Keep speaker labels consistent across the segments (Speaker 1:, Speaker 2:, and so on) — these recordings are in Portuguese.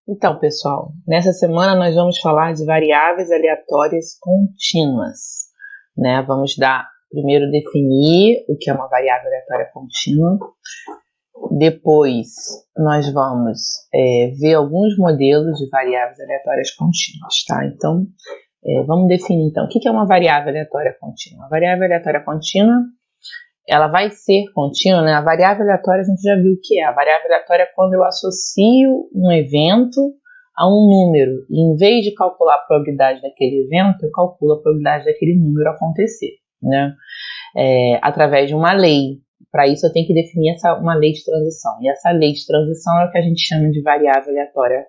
Speaker 1: Então, pessoal, nessa semana nós vamos falar de variáveis aleatórias contínuas, né? Vamos primeiro definir o que é uma variável aleatória contínua, depois nós vamos ver alguns modelos de variáveis aleatórias contínuas, tá? Então, vamos definir então o que é uma variável aleatória contínua. A variável aleatória contínua, ela vai ser contínua, né? A variável aleatória a gente já viu o que é. A variável aleatória é quando eu associo um evento a um número. E em vez de calcular a probabilidade daquele evento, eu calculo a probabilidade daquele número acontecer, né? Através de uma lei. Para isso eu tenho que definir uma lei de transição. E essa lei de transição é o que a gente chama de variável aleatória,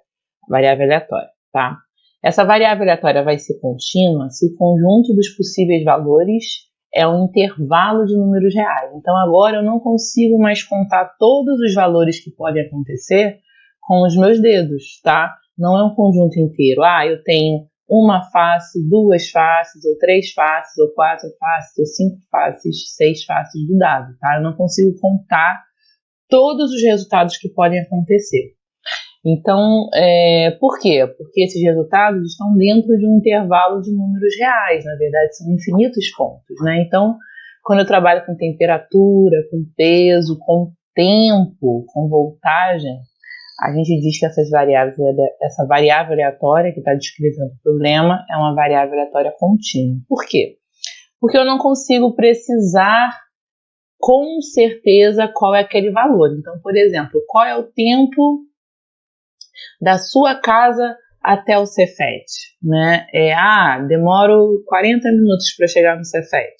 Speaker 1: tá? Essa variável aleatória vai ser contínua se o conjunto dos possíveis valores é um intervalo de números reais. Então agora eu não consigo mais contar todos os valores que podem acontecer com os meus dedos, tá? Não é um conjunto inteiro. Eu tenho uma face, duas faces, ou três faces, ou quatro faces, ou cinco faces, seis faces do dado, tá? Eu não consigo contar todos os resultados que podem acontecer. Então, por quê? Porque esses resultados estão dentro de um intervalo de números reais, na verdade são infinitos pontos, né? Então, quando eu trabalho com temperatura, com peso, com tempo, com voltagem, a gente diz que essa variável aleatória que está descrevendo o problema é uma variável aleatória contínua. Por quê? Porque eu não consigo precisar com certeza qual é aquele valor. Então, por exemplo, qual é o tempo da sua casa até o Cefet, né? Demoro 40 minutos para chegar no Cefet.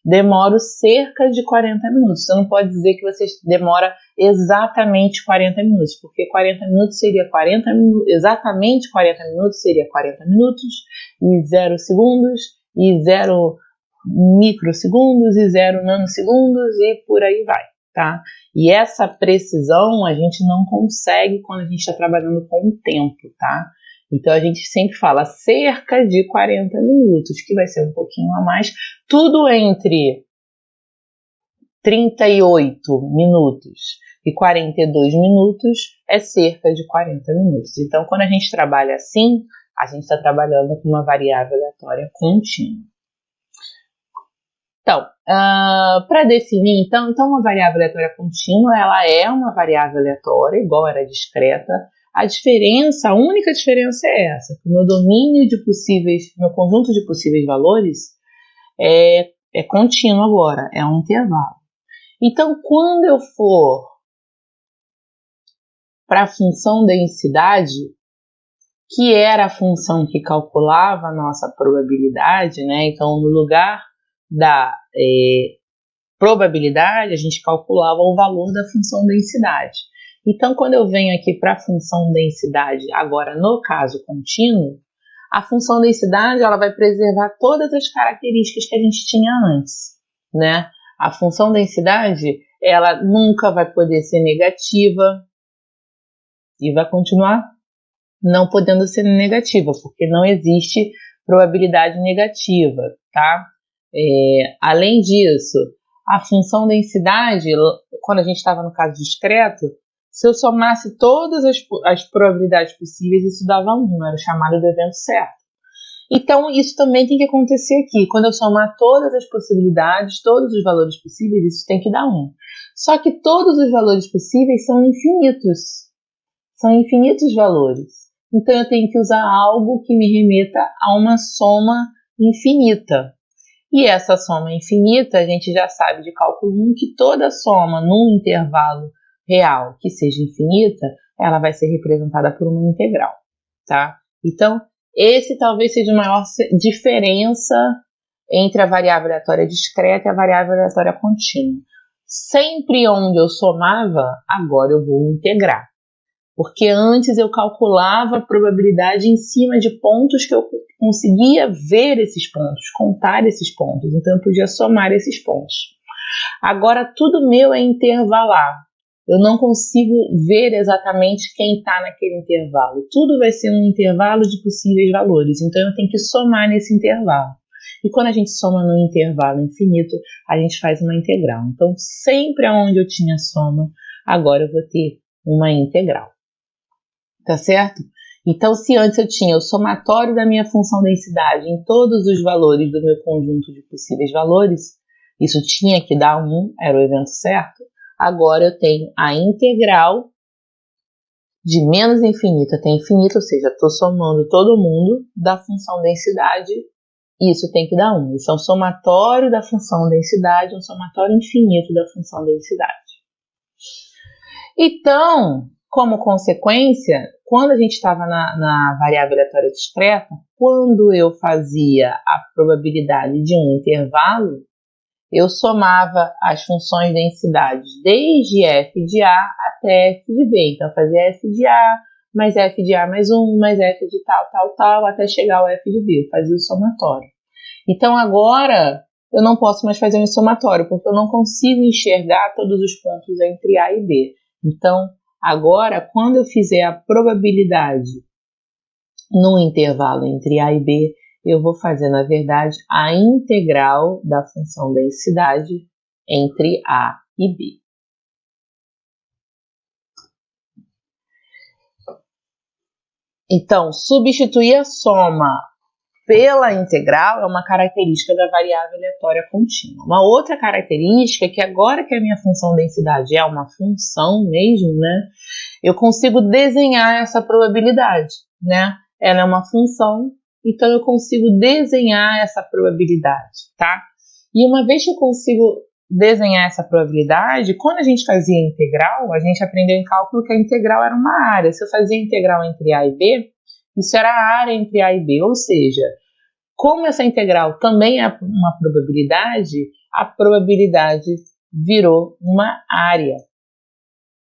Speaker 1: Demoro cerca de 40 minutos. Você não pode dizer que você demora exatamente 40 minutos, porque 40 minutos seria 40 minutos, exatamente 40 minutos seria 40 minutos, e 0 segundos, e 0 microsegundos, e 0 nanosegundos, e por aí vai, tá? E essa precisão a gente não consegue quando a gente está trabalhando com o tempo, tá? Então a gente sempre fala cerca de 40 minutos, que vai ser um pouquinho a mais, tudo entre 38 minutos e 42 minutos é cerca de 40 minutos. Então quando a gente trabalha assim, a gente está trabalhando com uma variável aleatória contínua. Então, para definir, então uma variável aleatória contínua, ela é uma variável aleatória, igual era discreta. A única diferença é essa, que o meu meu conjunto de possíveis valores é contínuo agora, é um intervalo. Então, quando eu for para a função densidade, que era a função que calculava a nossa probabilidade, né? Então, no lugar da probabilidade, a gente calculava o valor da função densidade. Então, quando eu venho aqui para a função densidade, agora no caso contínuo, a função densidade ela vai preservar todas as características que a gente tinha antes, né? A função densidade ela nunca vai poder ser negativa e vai continuar não podendo ser negativa, porque não existe probabilidade negativa, tá? Além disso, a função densidade, quando a gente estava no caso discreto, se eu somasse todas as probabilidades possíveis, isso dava 1, era o chamado do evento certo. Então, isso também tem que acontecer aqui. Quando eu somar todas as possibilidades, todos os valores possíveis, isso tem que dar 1. Só que todos os valores possíveis são infinitos. São infinitos valores. Então, eu tenho que usar algo que me remeta a uma soma infinita. E essa soma infinita, a gente já sabe de cálculo 1 que toda soma num intervalo real que seja infinita, ela vai ser representada por uma integral, tá? Então, esse talvez seja a maior diferença entre a variável aleatória discreta e a variável aleatória contínua. Sempre onde eu somava, agora eu vou integrar. Porque antes eu calculava a probabilidade em cima de pontos que eu conseguia ver esses pontos, contar esses pontos. Então eu podia somar esses pontos. Agora tudo meu é intervalar. Eu não consigo ver exatamente quem está naquele intervalo. Tudo vai ser um intervalo de possíveis valores. Então eu tenho que somar nesse intervalo. E quando a gente soma no intervalo infinito, a gente faz uma integral. Então sempre onde eu tinha soma, agora eu vou ter uma integral. tá certo? Então, se antes eu tinha o somatório da minha função densidade em todos os valores do meu conjunto de possíveis valores, isso tinha que dar 1, era o evento certo. Agora eu tenho a integral de menos infinito até infinito, ou seja, estou somando todo mundo da função densidade, isso tem que dar 1. Isso é um somatório da função densidade, um somatório infinito da função densidade. Então, como consequência, quando a gente estava na variável aleatória discreta, quando eu fazia a probabilidade de um intervalo, eu somava as funções densidades desde f de A até f de B. Então, eu fazia f de A mais f de A mais 1, mais f de tal, até chegar ao f de B. Eu fazia o somatório. Então, agora, eu não posso mais fazer um somatório, porque eu não consigo enxergar todos os pontos entre A e B. Então, agora, quando eu fizer a probabilidade no intervalo entre A e B, eu vou fazer, na verdade, a integral da função densidade entre A e B. Então, substituir a soma pela integral é uma característica da variável aleatória contínua. Uma outra característica é que agora que a minha função densidade é uma função mesmo, né, eu consigo desenhar essa probabilidade, né? Ela é uma função, então eu consigo desenhar essa probabilidade, tá? E uma vez que eu consigo desenhar essa probabilidade, quando a gente fazia integral, a gente aprendeu em cálculo que a integral era uma área. Se eu fazia integral entre A e B, isso era a área entre A e B, ou seja, como essa integral também é uma probabilidade, a probabilidade virou uma área,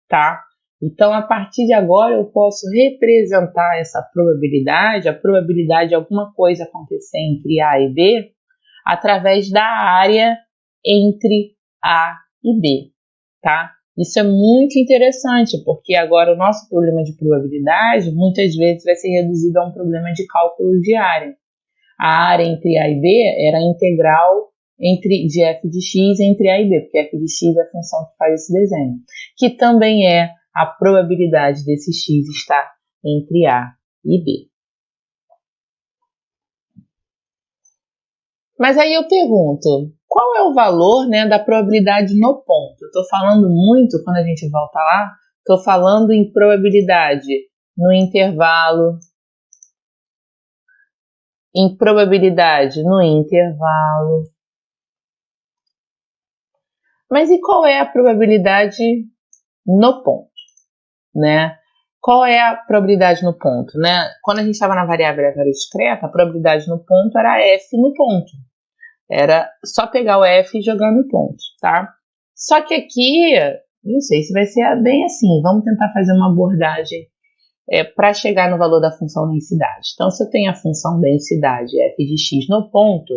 Speaker 1: tá? Então, a partir de agora, eu posso representar essa probabilidade, a probabilidade de alguma coisa acontecer entre A e B, através da área entre A e B, tá? Isso é muito interessante, porque agora o nosso problema de probabilidade, muitas vezes, vai ser reduzido a um problema de cálculo de área. A área entre A e B era a integral de f de x entre A e B, porque f de x é a função que faz esse desenho, que também é a probabilidade desse x estar entre A e B. Mas aí eu pergunto, qual é o valor, né, da probabilidade no ponto? Eu estou falando muito, quando a gente volta lá, estou falando em probabilidade no intervalo, em probabilidade no intervalo. Mas e qual é a probabilidade no ponto, né? Qual é a probabilidade no ponto, né? Quando a gente estava na variável aleatória discreta, a probabilidade no ponto era f no ponto. Era só pegar o f e jogar no ponto, tá? Só que aqui, não sei se vai ser bem assim. Vamos tentar fazer uma abordagem para chegar no valor da função densidade. Então, se eu tenho a função densidade f de x no ponto,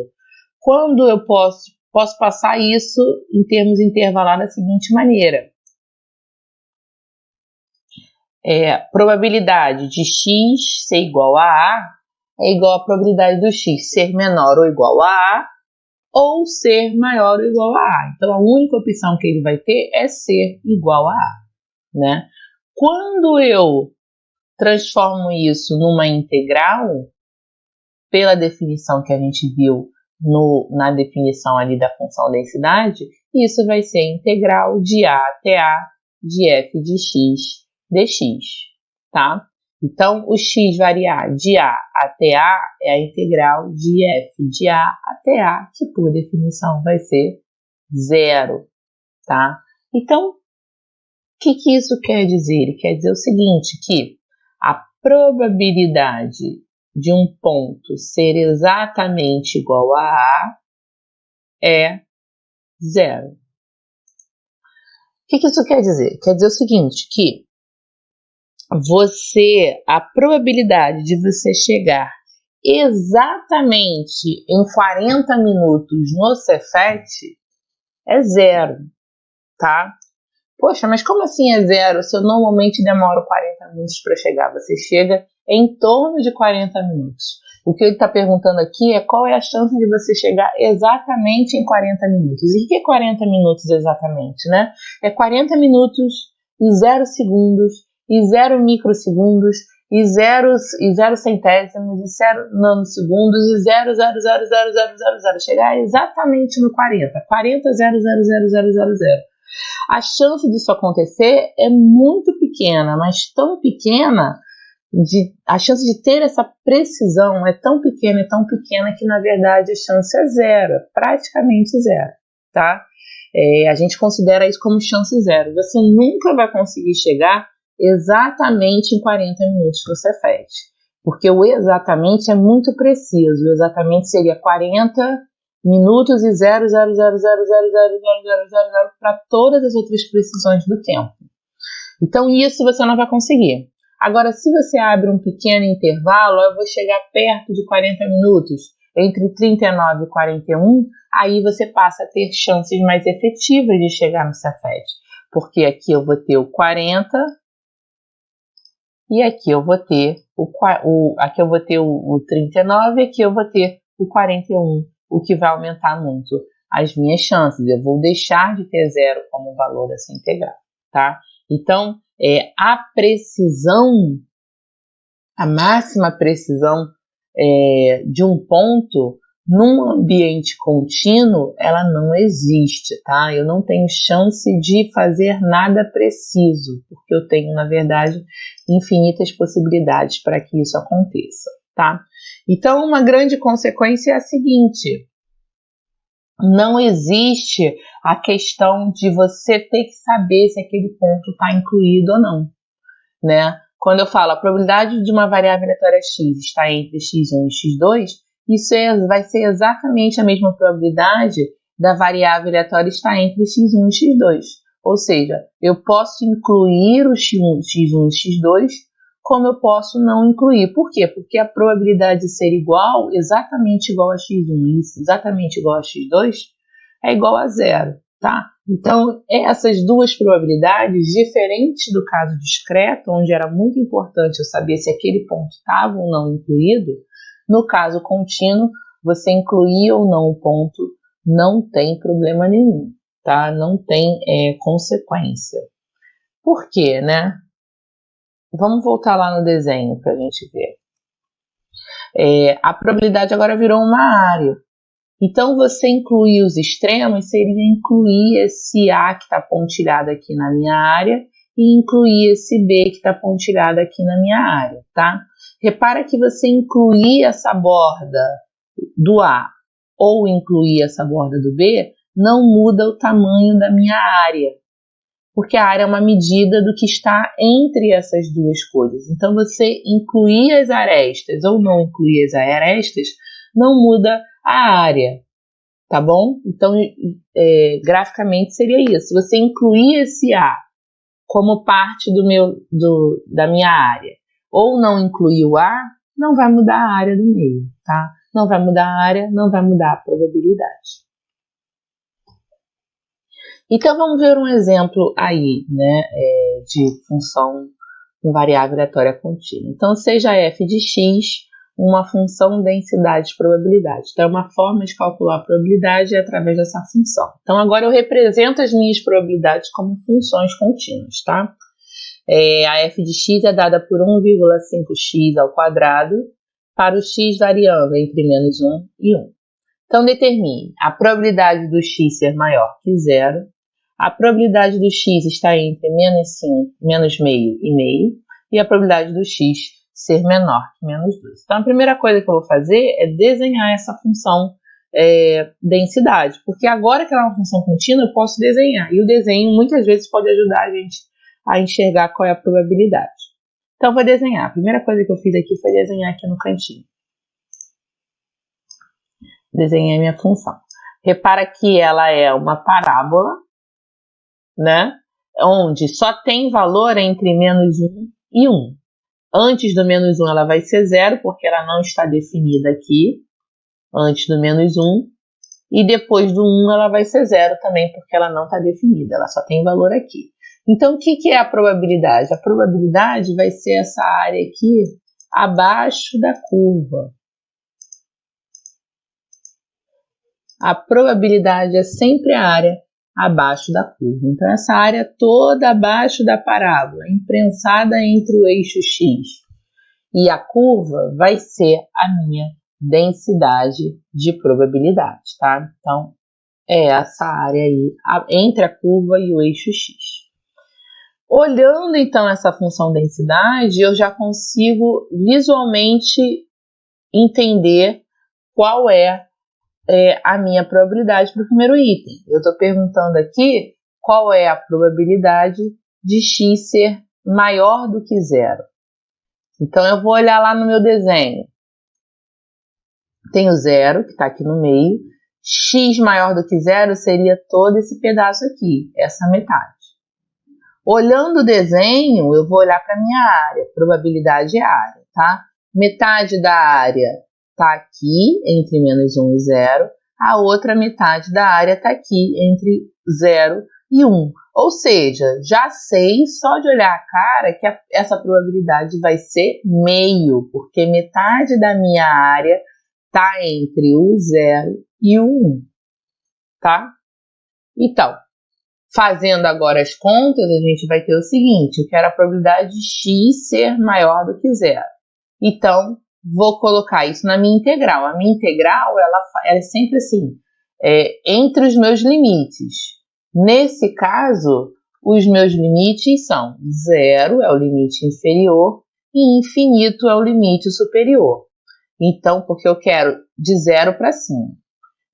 Speaker 1: quando eu posso passar isso em termos intervalar da seguinte maneira. Probabilidade de x ser igual a A é igual à probabilidade do x ser menor ou igual a A ou ser maior ou igual a A. Então, a única opção que ele vai ter é ser igual a A, né? Quando eu transformo isso numa integral, pela definição que a gente viu na definição ali da função densidade, isso vai ser a integral de A até A de f de x dx, tá? Então, o x variar de A até A é a integral de f de A até A, que por definição vai ser 0, tá? Então, o que isso quer dizer? Ele quer dizer o seguinte, que a probabilidade de um ponto ser exatamente igual a A é 0. O que isso quer dizer? Quer dizer o seguinte, que a probabilidade de você chegar exatamente em 40 minutos no Cefet é 0, tá? Poxa, mas como assim é 0 se eu normalmente demoro 40 minutos para chegar? Você chega em torno de 40 minutos. O que ele está perguntando aqui é qual é a chance de você chegar exatamente em 40 minutos. E o que é 40 minutos exatamente, né? É 40 minutos e 0 segundos e 0 microsegundos e 0 centésimos, e 0 nanosegundos, e 0,0000000, chegar exatamente no 40, 40,0000000. A chance disso acontecer é muito pequena, mas tão pequena, a chance de ter essa precisão é tão pequena que na verdade a chance é zero, praticamente zero, tá? A gente considera isso como chance zero. Você nunca vai conseguir chegar exatamente em 40 minutos que você fede, porque o exatamente é muito preciso. O exatamente seria 40 minutos e 0,0000000 para todas as outras precisões do tempo. Então isso você não vai conseguir. Agora, se você abre um pequeno intervalo, eu vou chegar perto de 40 minutos, entre 39 e 41, aí você passa a ter chances mais efetivas de chegar no Cefet, porque aqui eu vou ter o 40 e aqui eu vou ter aqui eu vou ter o 39 e aqui eu vou ter o 41, o que vai aumentar muito as minhas chances. Eu vou deixar de ter zero como valor dessa integral, tá? Então, a precisão, a máxima precisão de um ponto num ambiente contínuo, ela não existe, tá? Eu não tenho chance de fazer nada preciso, porque eu tenho, na verdade, infinitas possibilidades para que isso aconteça, tá? Então, uma grande consequência é a seguinte: não existe a questão de você ter que saber se aquele ponto está incluído ou não, né? Quando eu falo a probabilidade de uma variável aleatória x estar entre x1 e x2, isso vai ser exatamente a mesma probabilidade da variável aleatória estar entre x1 e x2. Ou seja, eu posso incluir o x1 e x2, como eu posso não incluir. Por quê? Porque a probabilidade de ser exatamente igual a x1 e exatamente igual a x2 é igual a zero, tá? Então, essas duas probabilidades, diferentes do caso discreto, onde era muito importante eu saber se aquele ponto estava ou não incluído, no caso contínuo, você incluir ou não o ponto, não tem problema nenhum, tá? Não tem consequência. Por quê, né? Vamos voltar lá no desenho para a gente ver. A probabilidade agora virou uma área. Então, você incluir os extremos seria incluir esse A que está pontilhado aqui na minha área e incluir esse B que está pontilhado aqui na minha área, tá? Repara que você incluir essa borda do A ou incluir essa borda do B não muda o tamanho da minha área, porque a área é uma medida do que está entre essas duas coisas. Então, você incluir as arestas ou não incluir as arestas não muda a área, tá bom? Então, graficamente seria isso. Você incluir esse A como parte da minha área ou não incluir o A, não vai mudar a área do meio, tá? Não vai mudar a área, não vai mudar a probabilidade. Então, vamos ver um exemplo aí, né, de função com variável aleatória contínua. Então, seja f de x uma função densidade-probabilidade. Então, uma forma de calcular a probabilidade é através dessa função. Então, agora eu represento as minhas probabilidades como funções contínuas, tá? A f de x é dada por 1,5x ao quadrado para o x variando entre menos 1 e 1. Então, determine a probabilidade do x ser maior que zero, a probabilidade do x estar entre menos meio e meio, e a probabilidade do x ser menor que menos 2. Então, a primeira coisa que eu vou fazer é desenhar essa função densidade, porque agora que ela é uma função contínua, eu posso desenhar, e o desenho muitas vezes pode ajudar a gente a enxergar qual é a probabilidade. Então, eu vou desenhar. A primeira coisa que eu fiz aqui foi desenhar aqui no cantinho. Desenhei a minha função. Repara que ela é uma parábola, né? Onde só tem valor entre menos 1 e 1. Antes do menos 1 ela vai ser zero, porque ela não está definida aqui. Antes do menos 1. E depois do 1 ela vai ser zero também, porque ela não está definida. Ela só tem valor aqui. Então, o que é a probabilidade? A probabilidade vai ser essa área aqui abaixo da curva. A probabilidade é sempre a área abaixo da curva. Então, essa área toda abaixo da parábola, imprensada entre o eixo x E a curva vai ser a minha densidade de probabilidade, tá? Então, é essa área aí, entre a curva e o eixo X. Olhando, então, essa função densidade, eu já consigo visualmente entender qual é a minha probabilidade para o primeiro item. Eu estou perguntando aqui qual é a probabilidade de x ser maior do que zero. Então, eu vou olhar lá no meu desenho. Tenho zero, que está aqui no meio. X maior do que zero seria todo esse pedaço aqui, essa metade. Olhando o desenho, eu vou olhar para a minha área. Probabilidade é a área, tá? Metade da área está aqui, entre menos 1 e 0. A outra metade da área está aqui, entre 0 e 1. Ou seja, já sei, só de olhar a cara, que essa probabilidade vai ser meio, porque metade da minha área está entre o 0 e o 1, tá? Então, fazendo agora as contas, a gente vai ter o seguinte, eu quero a probabilidade de x ser maior do que 0. Então, vou colocar isso na minha integral. A minha integral, ela é sempre assim, entre os meus limites. Nesse caso, os meus limites são 0 é o limite inferior e infinito é o limite superior. Então, porque eu quero de 0 para cima.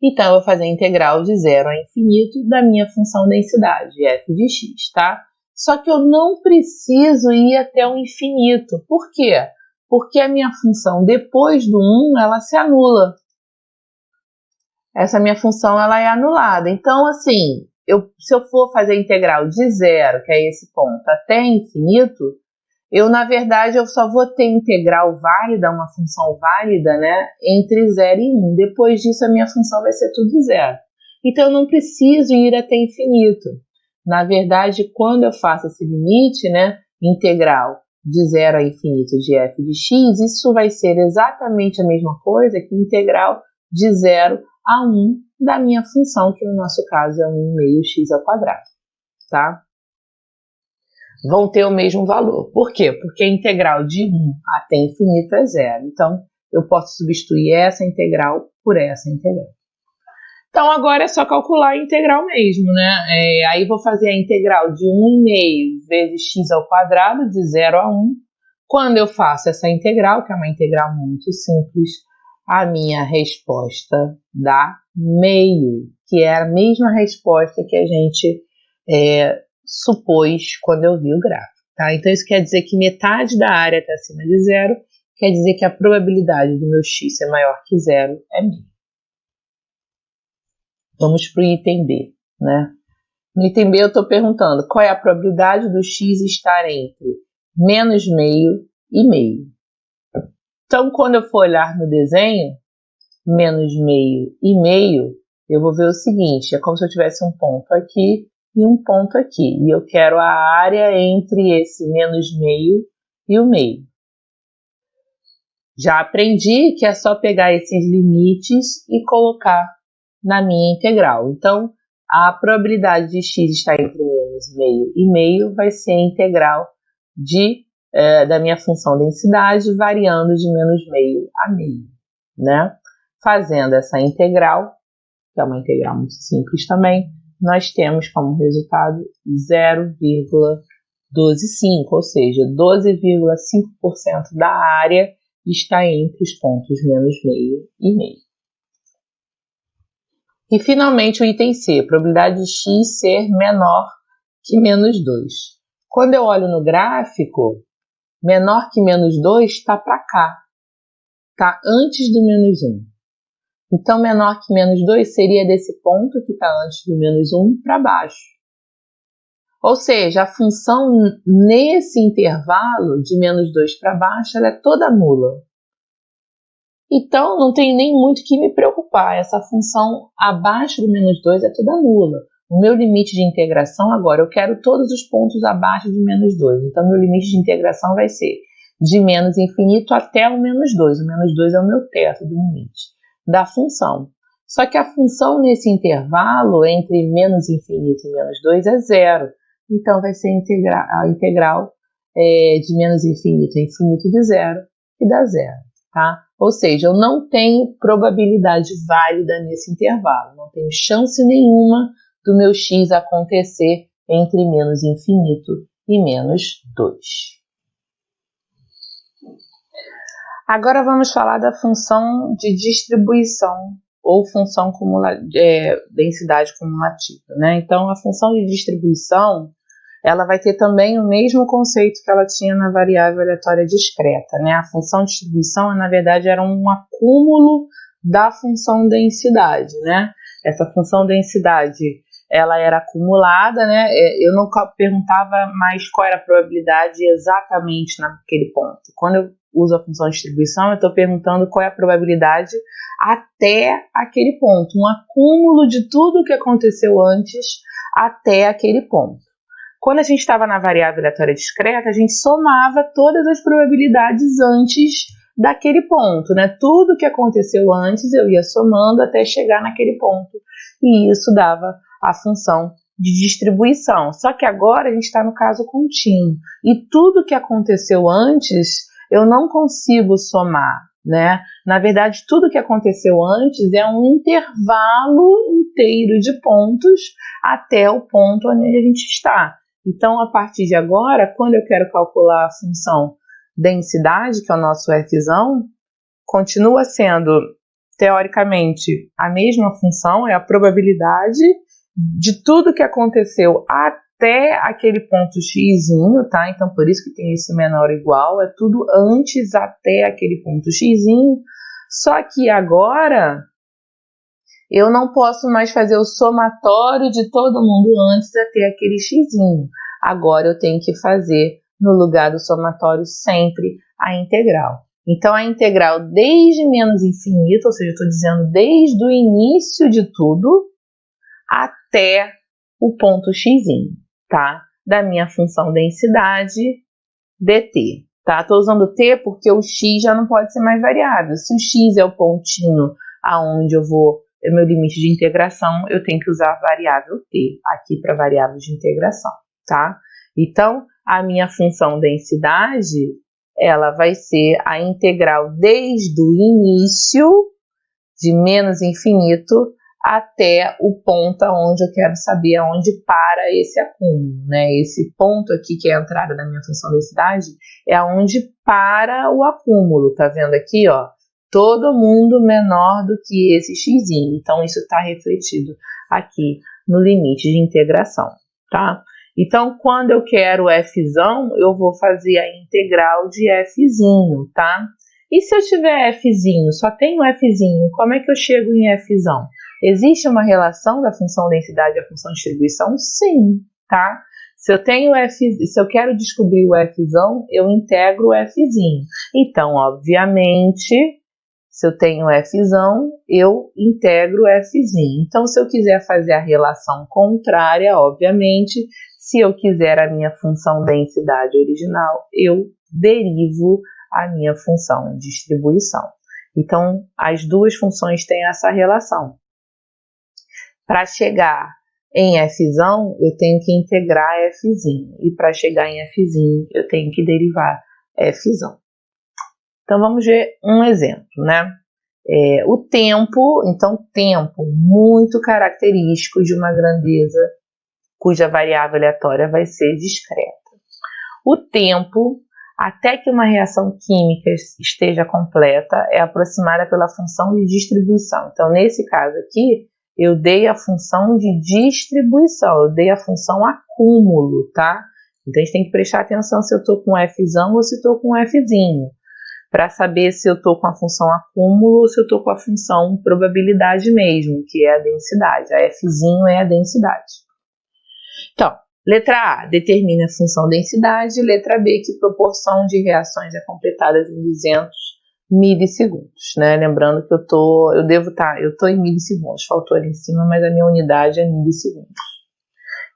Speaker 1: Então, eu vou fazer a integral de 0 a infinito da minha função densidade, f de x, tá? Só que eu não preciso ir até o infinito. Por quê? Porque a minha função depois do 1, ela se anula. Essa minha função, ela é anulada. Então, assim, se eu for fazer a integral de 0, que é esse ponto, até infinito, na verdade, eu só vou ter integral válida, uma função válida, né, entre 0 e 1. Depois disso, a minha função vai ser tudo 0. Então, eu não preciso ir até infinito. Na verdade, quando eu faço esse limite, né, integral de 0 a infinito de f de x, isso vai ser exatamente a mesma coisa que integral de 0 a 1 da minha função, que no nosso caso é 1/2x², tá? Vão ter o mesmo valor. Por quê? Porque a integral de 1 até infinito é 0. Então, eu posso substituir essa integral por essa integral. Então, agora é só calcular a integral mesmo, né? Aí vou fazer a integral de 1/2 vezes x², de 0 a 1. Quando eu faço essa integral, que é uma integral muito simples, a minha resposta dá meio, que é a mesma resposta que a gente supôs quando eu vi o gráfico, tá? Então, isso quer dizer que metade da área está acima de 0, quer dizer que a probabilidade do meu x ser maior que 0 é meio. Vamos para o item B, né? No item B eu estou perguntando qual é a probabilidade do x estar entre menos meio e meio. Então, quando eu for olhar no desenho, menos meio e meio, eu vou ver o seguinte, é como se eu tivesse um ponto aqui e um ponto aqui. E eu quero a área entre esse menos meio e o meio. Já aprendi que é só pegar esses limites e colocar na minha integral. Então, a probabilidade de x estar entre menos meio e meio vai ser a integral da minha função densidade variando de menos meio a meio, né? Fazendo essa integral, que é uma integral muito simples também, nós temos como resultado 0,125, ou seja, 12,5% da área está entre os pontos menos meio e meio. E finalmente o item C, probabilidade de x ser menor que menos 2. Quando eu olho no gráfico, menor que menos 2 está para cá, está antes do menos 1. Então, menor que menos 2 seria desse ponto que está antes do menos 1 para baixo. Ou seja, a função nesse intervalo de menos 2 para baixo, ela é toda nula. Então, não tem nem muito que me preocupar. Essa função abaixo do menos 2 é toda nula. O meu limite de integração agora, eu quero todos os pontos abaixo de menos 2. Então, meu limite de integração vai ser de menos infinito até o menos 2. O menos 2 é o meu teto do limite da função. Só que a função nesse intervalo entre menos infinito e menos 2 é 0. Então, vai ser a integral de menos infinito a infinito de 0 e dá zero, tá? Ou seja, eu não tenho probabilidade válida nesse intervalo, não tenho chance nenhuma do meu x acontecer entre menos infinito e menos 2. Agora vamos falar da função de distribuição ou função densidade cumulativa, né? Então, a função de distribuição, ela vai ter também o mesmo conceito que ela tinha na variável aleatória discreta, né? A função de distribuição, na verdade, era um acúmulo da função densidade, né? Essa função densidade, ela era acumulada, né? Eu não perguntava mais qual era a probabilidade exatamente naquele ponto. Quando eu uso a função de distribuição, eu estou perguntando qual é a probabilidade até aquele ponto, um acúmulo de tudo o que aconteceu antes até aquele ponto. Quando a gente estava na variável aleatória discreta, a gente somava todas as probabilidades antes daquele ponto, né? Tudo que aconteceu antes eu ia somando até chegar naquele ponto, e isso dava a função de distribuição. Só que agora a gente está no caso contínuo, e tudo que aconteceu antes eu não consigo somar, né? Na verdade, tudo que aconteceu antes é um intervalo inteiro de pontos até o ponto onde a gente está. Então, a partir de agora, quando eu quero calcular a função densidade, que é o nosso Fzão, continua sendo, teoricamente, a mesma função, é a probabilidade de tudo que aconteceu até aquele ponto xzinho, tá? Então, por isso que tem esse menor ou igual, é tudo antes até aquele ponto xzinho, só que agora eu não posso mais fazer o somatório de todo mundo antes até aquele xzinho. Agora eu tenho que fazer, no lugar do somatório, sempre a integral. Então, a integral desde menos infinito, ou seja, eu estou dizendo desde o início de tudo até o ponto xzinho, tá? Da minha função densidade dt, tá? Estou usando t porque o x já não pode ser mais variável. Se o x é o pontinho aonde eu vou, é meu limite de integração, eu tenho que usar a variável t aqui para variável de integração, tá? Então, a minha função densidade, ela vai ser a integral desde o início de menos infinito até o ponto onde eu quero saber aonde para esse acúmulo, né? Esse ponto aqui, que é a entrada da minha função densidade, é aonde para o acúmulo, tá vendo aqui, ó? Todo mundo menor do que esse xzinho. Então, isso está refletido aqui no limite de integração, tá? Então, quando eu quero fzão, eu vou fazer a integral de fzinho, tá? E se eu tiver fzinho, só tenho fzinho, como é que eu chego em fzão? Existe uma relação da função densidade e a função distribuição? Sim, tá? Se eu quero descobrir o fzão, eu integro o fzinho. Então, obviamente, se eu tenho fzão, eu integro o fzinho. Então, se eu quiser fazer a relação contrária, obviamente, se eu quiser a minha função densidade original, eu derivo a minha função distribuição. Então, as duas funções têm essa relação. Para chegar em fzão, eu tenho que integrar fzinho. E para chegar em fzinho, eu tenho que derivar fzão. Então, vamos ver um exemplo, né? O tempo, então, tempo muito característico de uma grandeza cuja variável aleatória vai ser discreta. O tempo, até que uma reação química esteja completa, é aproximada pela função de distribuição. Então, nesse caso aqui, eu dei a função de distribuição, eu dei a função acúmulo, tá? Então, a gente tem que prestar atenção se eu estou com fzão ou se estou com fzinho, para saber se eu estou com a função acúmulo ou se eu estou com a função probabilidade mesmo, que é a densidade. A fzinho é a densidade. Então, letra A, determina a função densidade. Letra B, que proporção de reações é completada em 200 milissegundos, né? Lembrando que eu tô em milissegundos, faltou ali em cima, mas a minha unidade é milissegundos.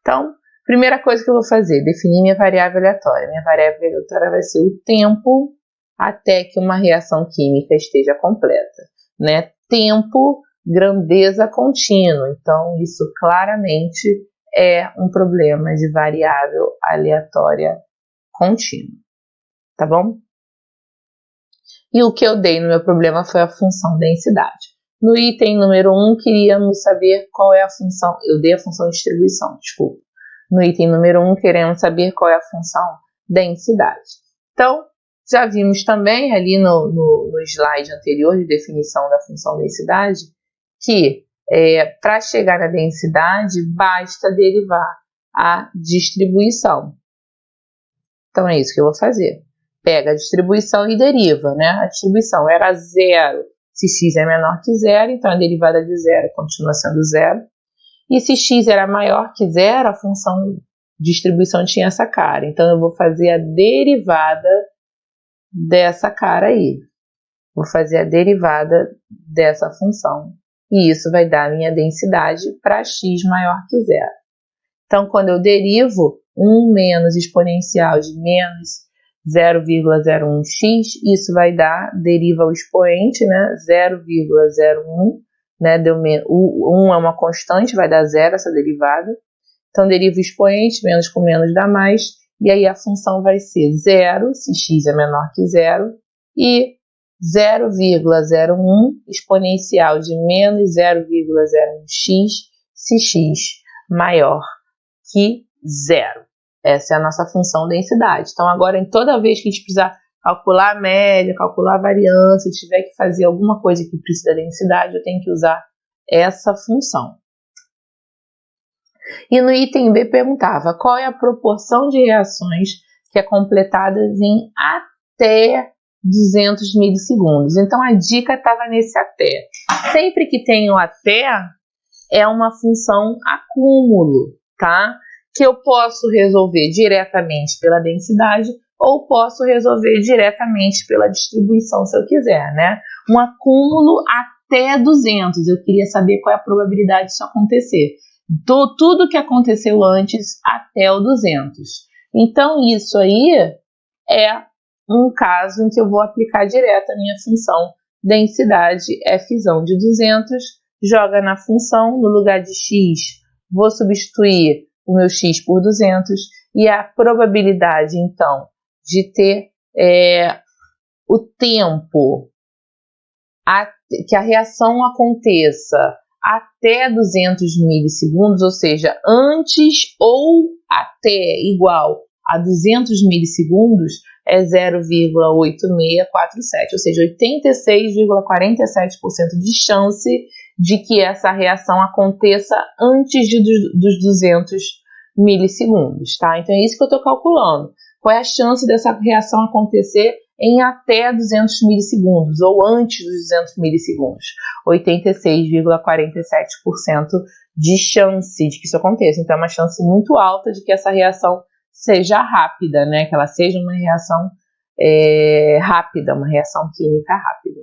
Speaker 1: Então, primeira coisa que eu vou fazer, definir minha variável aleatória. Minha variável aleatória vai ser o tempo até que uma reação química esteja completa, né? Tempo, grandeza contínua. Então, isso claramente é um problema de variável aleatória contínua, tá bom? E o que eu dei no meu problema foi a função densidade. No item número 1, queríamos saber qual é a função, eu dei a função distribuição, desculpa. No item número 1, queremos saber qual é a função densidade. Então, já vimos também ali no slide anterior de definição da função densidade que para chegar na densidade basta derivar a distribuição. Então é isso que eu vou fazer. Pega a distribuição e deriva, né? A distribuição era 0 se x é menor que 0, então a derivada de 0 continua sendo 0. E se x era maior que 0, a função distribuição tinha essa cara. Então eu vou fazer a derivada dessa cara aí. Vou fazer a derivada dessa função. E isso vai dar a minha densidade para x maior que 0. Então, quando eu derivo 1 menos exponencial de menos 0,01x, isso vai dar, deriva o expoente, né, 0,01, né, o 1 é uma constante, vai dar 0 essa derivada. Então, deriva o expoente, menos com menos dá mais, e aí a função vai ser 0, se x é menor que 0, e 0,01 exponencial de menos 0,01x, se x maior que 0. Essa é a nossa função densidade. Então, agora, em toda vez que a gente precisar calcular a média, calcular a variância, tiver que fazer alguma coisa que precisa da densidade, eu tenho que usar essa função. E no item B perguntava qual é a proporção de reações que é completada em até 200 milissegundos. Então, a dica estava nesse até. Sempre que tem o até, é uma função acúmulo, tá? Que eu posso resolver diretamente pela densidade ou posso resolver diretamente pela distribuição, se eu quiser, né? Um acúmulo até 200. Eu queria saber qual é a probabilidade disso acontecer. Tudo que aconteceu antes até o 200. Então, isso aí é um caso em que eu vou aplicar direto a minha função densidade Fzão de 200, joga na função, no lugar de x, vou substituir o meu x por 200, e a probabilidade, então, de ter o tempo que a reação aconteça até 200 milissegundos, ou seja, antes ou até igual a 200 milissegundos, é 0,8647, ou seja, 86,47% de chance de que essa reação aconteça antes dos 200 milissegundos, tá? Então é isso que eu estou calculando. Qual é a chance dessa reação acontecer em até 200 milissegundos ou antes dos 200 milissegundos? 86,47% de chance de que isso aconteça. Então é uma chance muito alta de que essa reação seja rápida, né? Que ela seja uma reação rápida, uma reação química rápida.